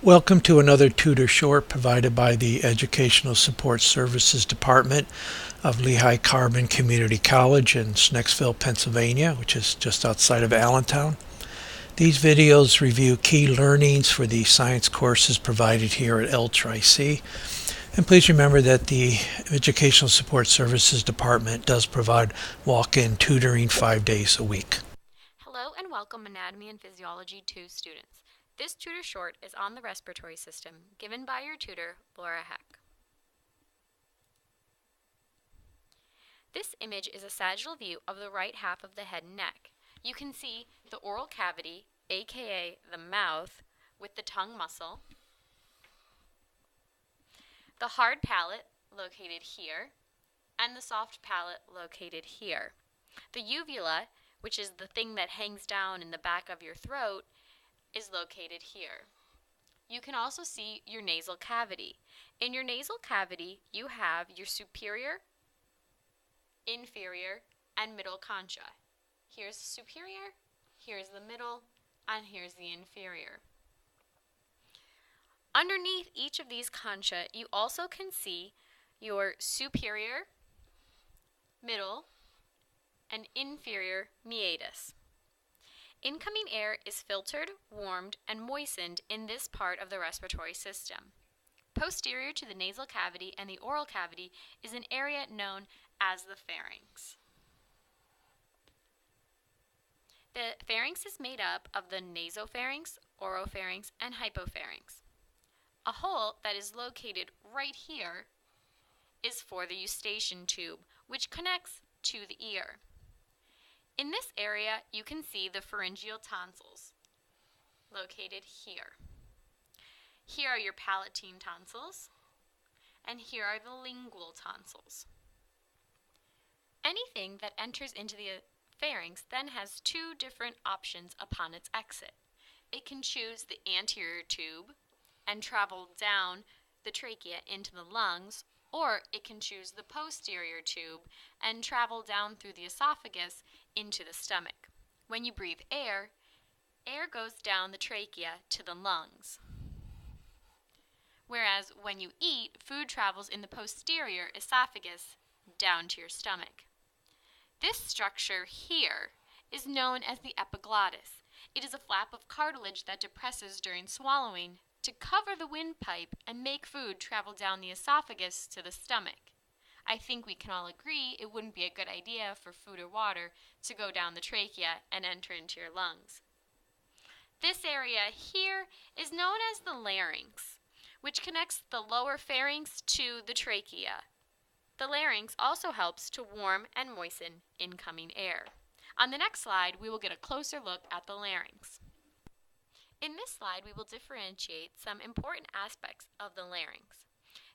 Welcome to another tutor short provided by the Educational Support Services Department of Lehigh Carbon Community College in Snexville, Pennsylvania, which is just outside of Allentown. These videos review key learnings for the science courses provided here at L-Tri-C. And please remember that the Educational Support Services Department does provide walk-in tutoring 5 days a week. Hello and welcome Anatomy and Physiology 2 students. This tutor short is on the respiratory system, given by your tutor, Laura Heck. This image is a sagittal view of the right half of the head and neck. You can see the oral cavity, aka the mouth, with the tongue muscle, the hard palate located here, and the soft palate located here. The uvula, which is the thing that hangs down in the back of your throat, is located here. You can also see your nasal cavity. In your nasal cavity, you have your superior, inferior, and middle concha. Here's the superior, here's the middle, and here's the inferior. Underneath each of these concha, you also can see your superior, middle, and inferior meatus. Incoming air is filtered, warmed, and moistened in this part of the respiratory system. Posterior to the nasal cavity and the oral cavity is an area known as the pharynx. The pharynx is made up of the nasopharynx, oropharynx, and hypopharynx. A hole that is located right here is for the eustachian tube, which connects to the ear. In this area, you can see the pharyngeal tonsils, located here. Here are your palatine tonsils, and here are the lingual tonsils. Anything that enters into the pharynx then has two different options upon its exit. It can choose the anterior tube and travel down the trachea into the lungs, or it can choose the posterior tube and travel down through the esophagus into the stomach. When you breathe air, air goes down the trachea to the lungs. Whereas when you eat, food travels in the posterior esophagus down to your stomach. This structure here is known as the epiglottis. It is a flap of cartilage that depresses during swallowing to cover the windpipe and make food travel down the esophagus to the stomach. I think we can all agree it wouldn't be a good idea for food or water to go down the trachea and enter into your lungs. This area here is known as the larynx, which connects the lower pharynx to the trachea. The larynx also helps to warm and moisten incoming air. On the next slide, we will get a closer look at the larynx. In this slide, we will differentiate some important aspects of the larynx.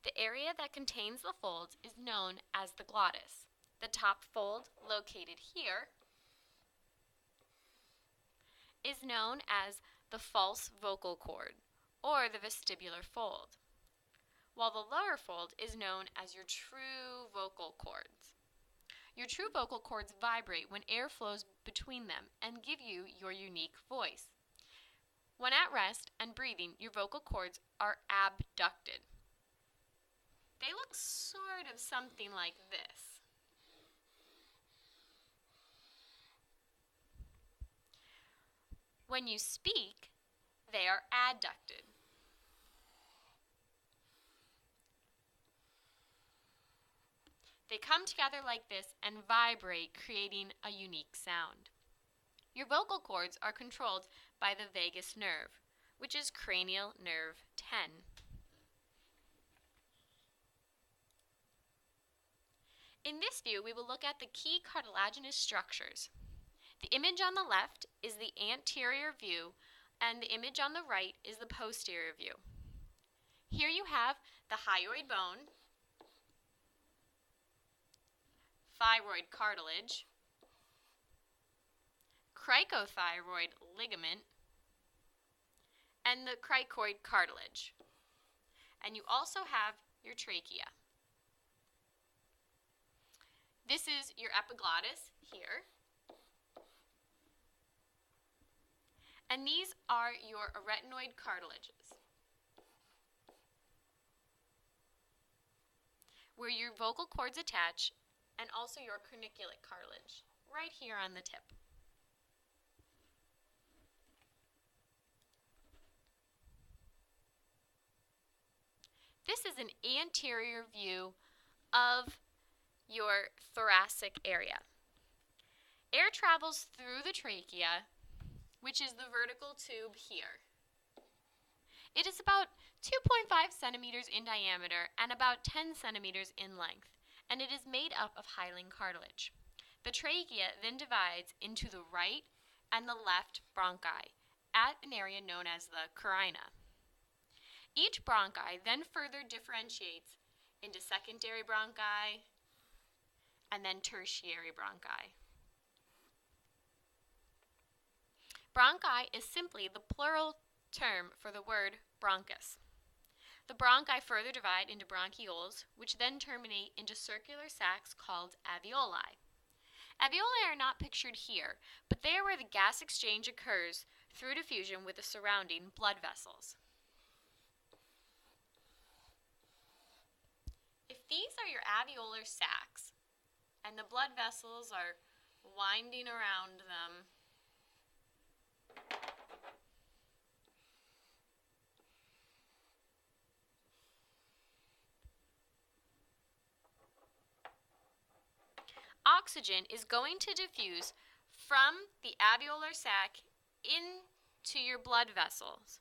The area that contains the folds is known as the glottis. The top fold, located here, is known as the false vocal cord, or the vestibular fold, while the lower fold is known as your true vocal cords. Your true vocal cords vibrate when air flows between them and give you your unique voice. When at rest and breathing, your vocal cords are abducted. They look sort of something like this. When you speak, they are adducted. They come together like this and vibrate, creating a unique sound. Your vocal cords are controlled by the vagus nerve, which is cranial nerve 10. In this view, we will look at the key cartilaginous structures. The image on the left is the anterior view, and the image on the right is the posterior view. Here you have the hyoid bone, thyroid cartilage, cricothyroid ligament, and the cricoid cartilage. And you also have your trachea. This is your epiglottis here. And these are your arytenoid cartilages. where your vocal cords attach, and also your corniculate cartilage, right here on the tip. This is an anterior view of your thoracic area. Air travels through the trachea, which is the vertical tube here. It is about 2.5 centimeters in diameter and about 10 centimeters in length, and it is made up of hyaline cartilage. The trachea then divides into the right and the left bronchi at an area known as the carina. Each bronchi then further differentiates into secondary bronchi and then tertiary bronchi. Bronchi is simply the plural term for the word bronchus. The bronchi further divide into bronchioles, which then terminate into circular sacs called alveoli. Alveoli are not pictured here, but they are where the gas exchange occurs through diffusion with the surrounding blood vessels. If these are your alveolar sacs, and the blood vessels are winding around them, oxygen is going to diffuse from the alveolar sac into your blood vessels,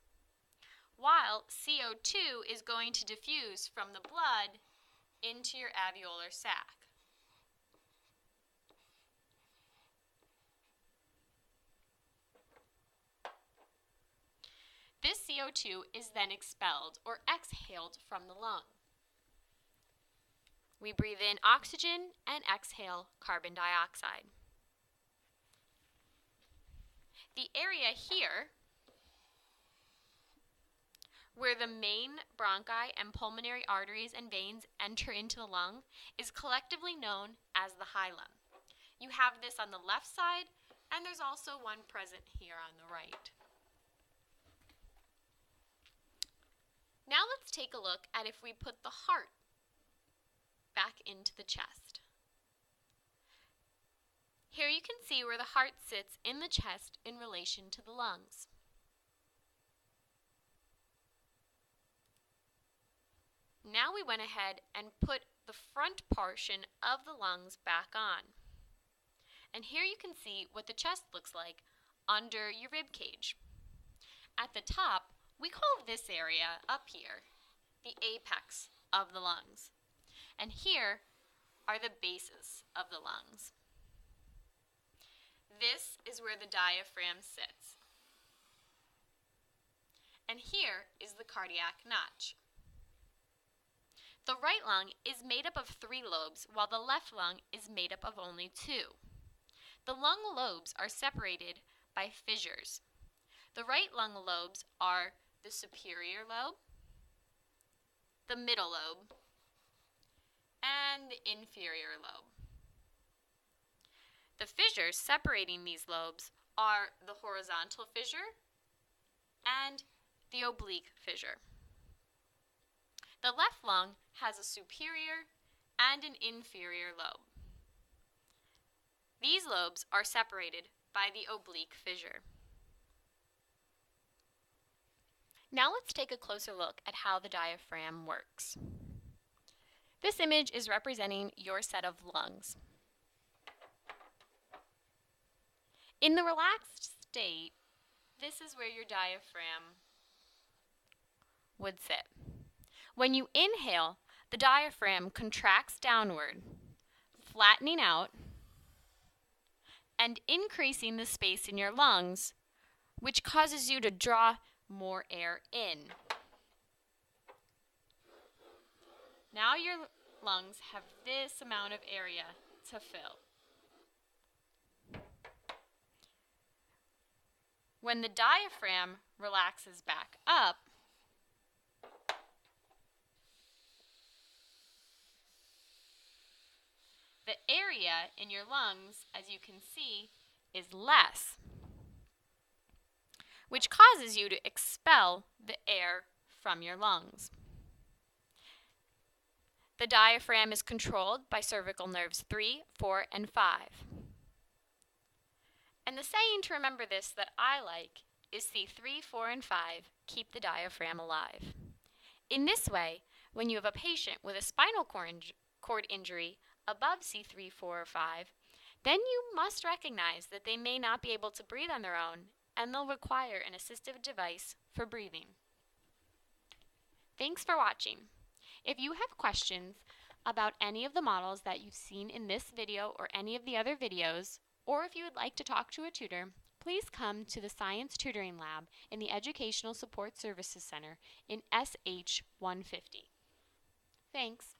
while CO2 is going to diffuse from the blood into your alveolar sac. This CO2 is then expelled or exhaled from the lung. We breathe in oxygen and exhale carbon dioxide. The area here, where the main bronchi and pulmonary arteries and veins enter into the lung, is collectively known as the hilum. You have this on the left side, and there's also one present here on the right. Now let's take a look at if we put the heart back into the chest. Here you can see where the heart sits in the chest in relation to the lungs. Now we went ahead and put the front portion of the lungs back on. And here you can see what the chest looks like under your rib cage. At the top, we call this area up here the apex of the lungs. And here are the bases of the lungs. This is where the diaphragm sits. And here is the cardiac notch. The right lung is made up of 3 lobes, while the left lung is made up of only 2. The lung lobes are separated by fissures. The right lung lobes are the superior lobe, the middle lobe, and the inferior lobe. The fissures separating these lobes are the horizontal fissure and the oblique fissure. The left lung has a superior and an inferior lobe. These lobes are separated by the oblique fissure. Now let's take a closer look at how the diaphragm works. This image is representing your set of lungs. In the relaxed state, this is where your diaphragm would sit. When you inhale, the diaphragm contracts downward, flattening out and increasing the space in your lungs, which causes you to draw more air in. Now your lungs have this amount of area to fill. When the diaphragm relaxes back up, the area in your lungs, as you can see, is less, which causes you to expel the air from your lungs. The diaphragm is controlled by cervical nerves 3, 4, and 5. And the saying to remember this that I like is C3, 4, and 5 keep the diaphragm alive. In this way, when you have a patient with a spinal cord injury above C3, 4, or 5, then you must recognize that they may not be able to breathe on their own and they'll require an assistive device for breathing. Thanks for watching. If you have questions about any of the models that you've seen in this video or any of the other videos, or if you would like to talk to a tutor, please come to the Science Tutoring Lab in the Educational Support Services Center in SH 150. Thanks.